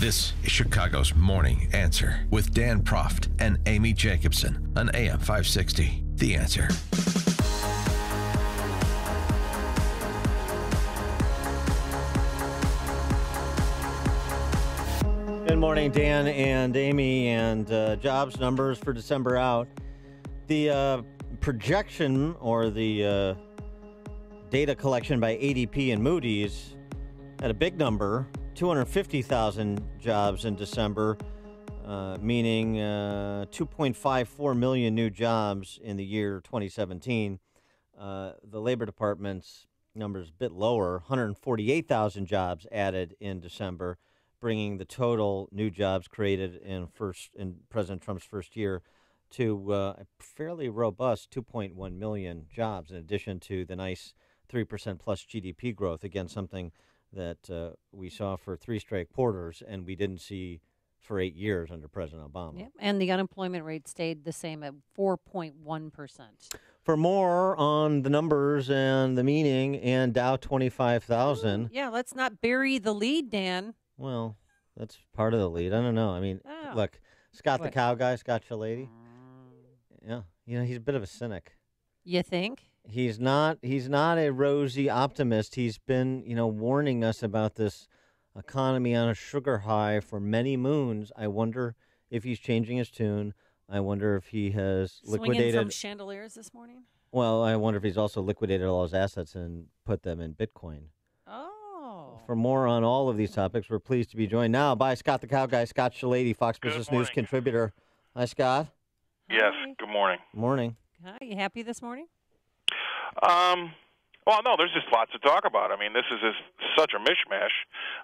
This is Chicago's Morning Answer with Dan Proft and Amy Jacobson on AM 560. The Answer. Good morning, Dan and Amy, and jobs numbers for December out. The projection or the data collection by ADP and Moody's had a big number, 250,000 jobs in December, meaning 2.54 million new jobs in the year 2017. The Labor Department's number is a bit lower, 148,000 jobs added in December, bringing the total new jobs created in President Trump's first year to a fairly robust 2.1 million jobs, in addition to the nice 3% plus GDP growth, again, something that we saw for three straight quarters and we didn't see for 8 years under President Obama. Yep. And the unemployment rate stayed the same at 4.1%. For more on the numbers and the meaning and Dow 25,000. Yeah, let's not bury the lead, Dan. Well, that's part of the lead. I don't know. I mean, look, Scott the cow guy, Scott Shellady. Yeah, he's a bit of a cynic. You think? He's not a rosy optimist. He's been, warning us about this economy on a sugar high for many moons. I wonder if he's changing his tune. I wonder if he has liquidated some chandeliers this morning. Well, I wonder if he's also liquidated all his assets and put them in Bitcoin. Oh. For more on all of these topics, we're pleased to be joined now by Scott the cow guy, Scott Shellady, Fox Business News contributor. Hi, Scott. Yes. Hi. Good morning. Morning. Hi. You happy this morning? Well, no, there's just lots to talk about. I mean, this is such a mishmash.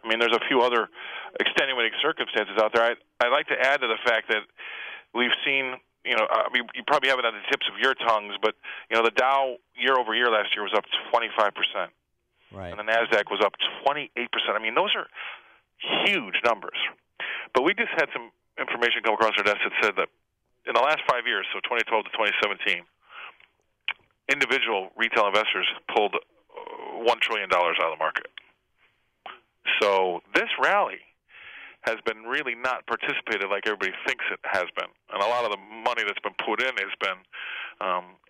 I mean, there's a few other extenuating circumstances out there. I'd like to add to the fact that we've seen, you probably have it on the tips of your tongues, but, the Dow year over year last year was up 25%. Right. And the NASDAQ was up 28%. I mean, those are huge numbers. But we just had some information come across our desk that said that in the last 5 years, so 2012 to 2017, individual retail investors pulled $1 trillion out of the market. So this rally has been really not participated like everybody thinks it has been. And a lot of the money that's been put in has been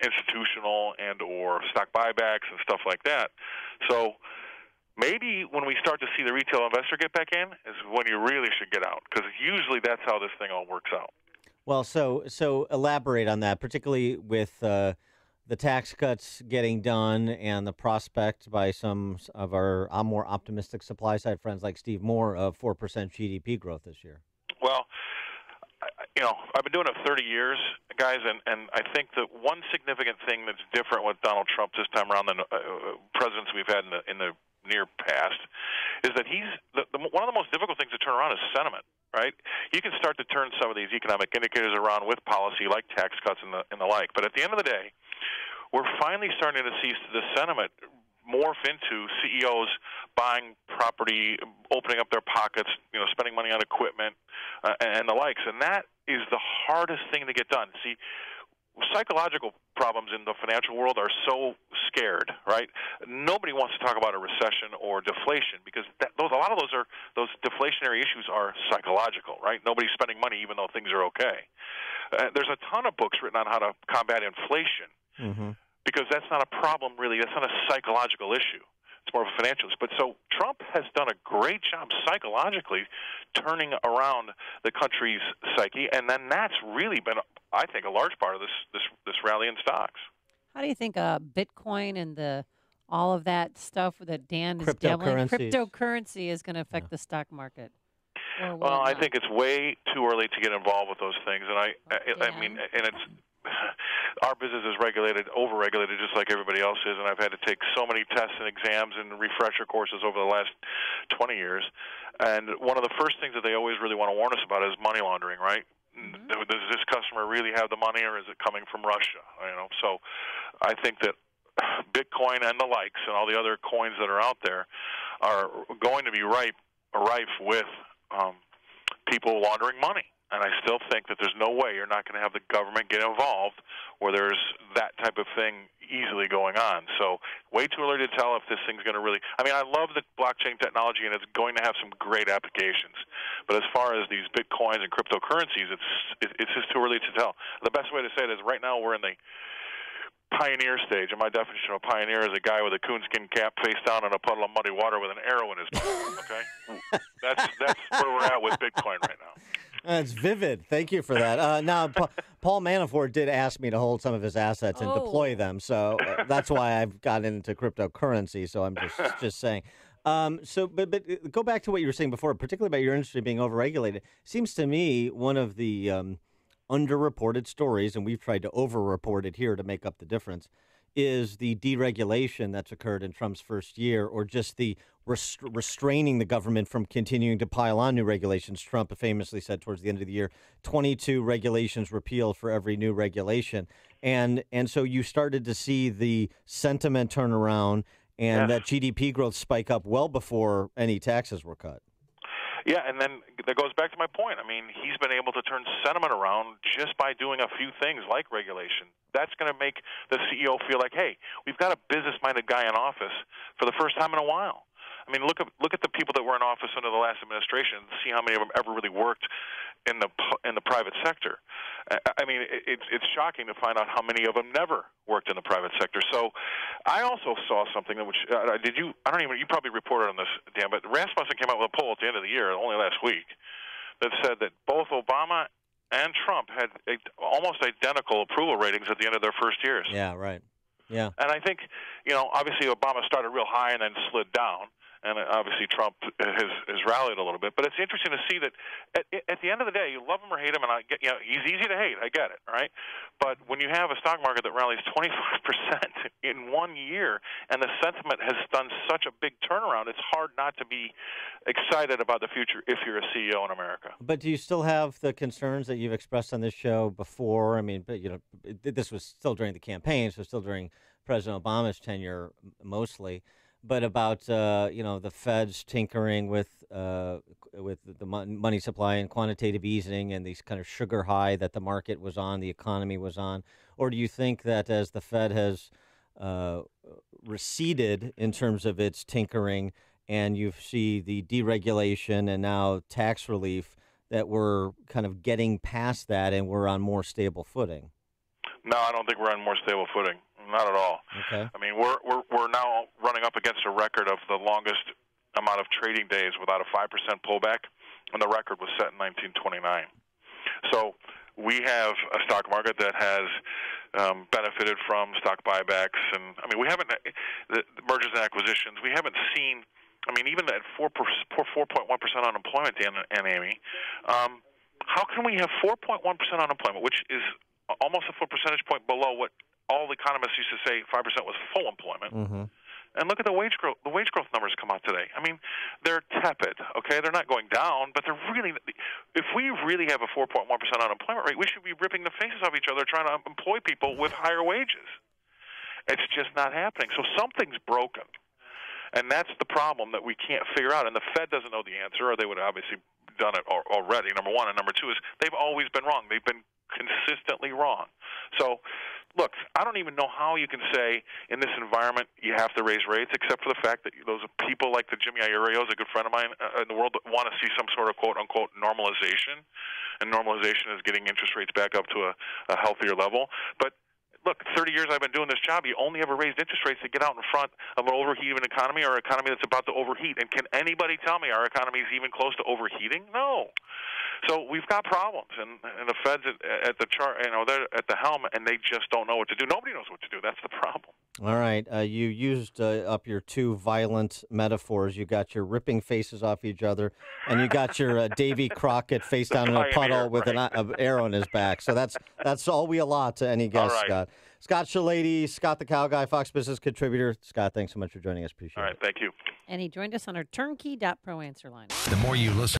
institutional and or stock buybacks and stuff like that. So maybe when we start to see the retail investor get back in is when you really should get out, because usually that's how this thing all works out. Well, so elaborate on that, particularly with the tax cuts getting done and the prospect by some of our more optimistic supply side friends like Steve Moore of 4% GDP growth this year. Well, I've been doing it 30 years, guys, and I think that one significant thing that's different with Donald Trump this time around than presidents we've had in the near past is that he's one of the most difficult things to turn around is sentiment. Right, you can start to turn some of these economic indicators around with policy, like tax cuts and the like. But at the end of the day, we're finally starting to see the sentiment morph into CEOs buying property, opening up their pockets, spending money on equipment and the likes. And that is the hardest thing to get done. See, psychological problems in the financial world are so scared, right? Nobody wants to talk about a recession or deflation because a lot of those deflationary issues are psychological, right? Nobody's spending money even though things are okay. There's a ton of books written on how to combat inflation because that's not a problem really. That's not a psychological issue. It's more of a financial issue. But so Trump has done a great job psychologically turning around the country's psyche, and then that's really been, I think, a large part of this rally in stocks. How do you think Bitcoin and all of that stuff that Dan is dabbling, cryptocurrency is going to affect the stock market? Well, I think it's way too early to get involved with those things, and I mean, and it's. Our business is overregulated, just like everybody else is, and I've had to take so many tests and exams and refresher courses over the last 20 years. And one of the first things that they always really want to warn us about is money laundering, right? Mm-hmm. Does this customer really have the money, or is it coming from Russia? So I think that Bitcoin and the likes and all the other coins that are out there are going to be rife with people laundering money. And I still think that there's no way you're not going to have the government get involved where there's that type of thing easily going on. So way too early to tell if this thing's going to really – I mean, I love the blockchain technology, and it's going to have some great applications. But as far as these Bitcoins and cryptocurrencies, it's just too early to tell. The best way to say it is right now we're in the pioneer stage, and my definition of a pioneer is a guy with a coonskin cap face down in a puddle of muddy water with an arrow in his mouth. Okay, that's where we're at with Bitcoin right now. That's vivid. Thank you for that. Now, Paul Manafort did ask me to hold some of his assets and deploy them, so that's why I've gotten into cryptocurrency. So I'm just saying. But go back to what you were saying before, particularly about your industry being overregulated. Seems to me one of the underreported stories, and we've tried to overreport it here to make up the difference, is the deregulation that's occurred in Trump's first year, or just the restraining the government from continuing to pile on new regulations. Trump famously said towards the end of the year, 22 regulations repealed for every new regulation. And so you started to see the sentiment turn around and that GDP growth spike up well before any taxes were cut. Yeah, and then that goes back to my point. I mean, he's been able to turn sentiment around just by doing a few things like regulation. That's going to make the CEO feel like, hey, we've got a business-minded guy in office for the first time in a while. I mean, look at the people that were in office under the last administration and see how many of them ever really worked in the private sector. I mean, it's shocking to find out how many of them never worked in the private sector. So, I also saw something that which you probably reported on this, Dan, but Rasmussen came out with a poll at the end of the year, only last week, that said that both Obama and Trump had almost identical approval ratings at the end of their first years. Yeah, right. Yeah. And I think, obviously Obama started real high and then slid down. And obviously Trump has rallied a little bit, but it's interesting to see that at the end of the day, you love him or hate him, and he's easy to hate. I get it, right? But when you have a stock market that rallies 25% in 1 year, and the sentiment has done such a big turnaround, it's hard not to be excited about the future if you're a CEO in America. But do you still have the concerns that you've expressed on this show before? I mean, this was still during the campaign, so still during President Obama's tenure mostly. But about the Fed's tinkering with the money supply and quantitative easing and these kind of sugar high that the market was on, the economy was on, or do you think that as the Fed has receded in terms of its tinkering, and you see the deregulation and now tax relief, that we're kind of getting past that and we're on more stable footing? No, I don't think we're on more stable footing. Not at all. Okay. I mean, we're now running up against a record of the longest amount of trading days without a 5% pullback, and the record was set in 1929. So we have a stock market that has benefited from stock buybacks, and I mean, we haven't the mergers and acquisitions. We haven't seen. I mean, even at 4.1% unemployment, Dan and Amy, how can we have 4.1% unemployment, which is almost a full percentage point below what all the economists used to say 5% was full employment. Mm-hmm. And look at the wage growth. The wage growth numbers come out today. I mean, they're tepid. Okay, they're not going down, but they're really. If we really have a 4.1% unemployment rate, we should be ripping the faces off each other trying to employ people with higher wages. It's just not happening. So something's broken, and that's the problem that we can't figure out. And the Fed doesn't know the answer, or they would have obviously done it already. Number one, and number two is they've always been wrong. They've been consistently wrong. So. Look, I don't even know how you can say in this environment you have to raise rates, except for the fact that those people like the Jimmy Iurios, a good friend of mine in the world, that want to see some sort of quote-unquote normalization, and normalization is getting interest rates back up to a healthier level. But look, 30 years I've been doing this job, you only ever raised interest rates to get out in front of an overheating economy or an economy that's about to overheat. And can anybody tell me our economy is even close to overheating? No. So we've got problems, and the Fed's at the they're at the helm, and they just don't know what to do. Nobody knows what to do. That's the problem. All right. You used up your two violent metaphors. You got your ripping faces off each other, and you got your Davy Crockett face down in a puddle with an arrow in his back. So that's all we allot to any guest, right. Scott. Scott Shellady, Scott the Cow Guy, Fox Business contributor. Scott, thanks so much for joining us. Appreciate it. All right. Thank you. And he joined us on our turnkey.pro answer line. The more you listen